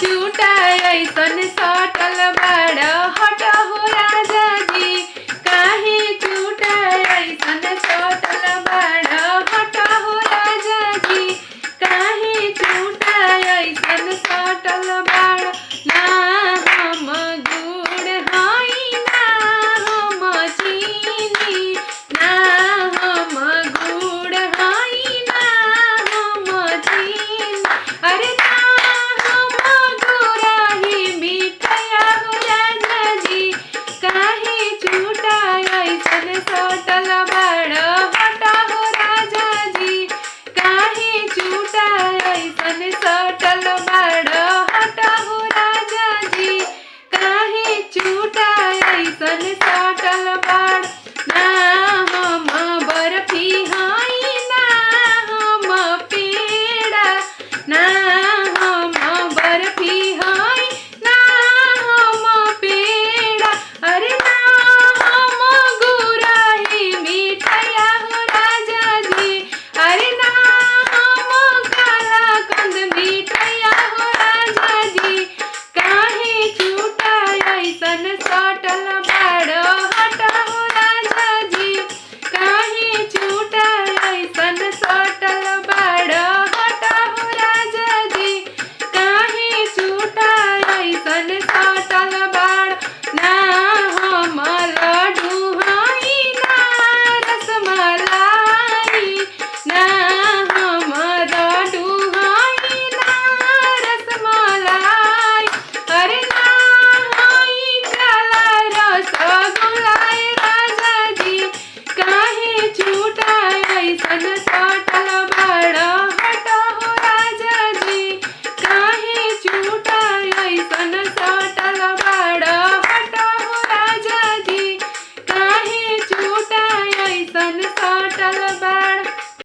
चूटा ऐसन सटल बड़ हट हो राजा जी काहे चूटा ऐसन सटल बड़ हट हो राजा जी काहे चूटा ऐसन सटल बड़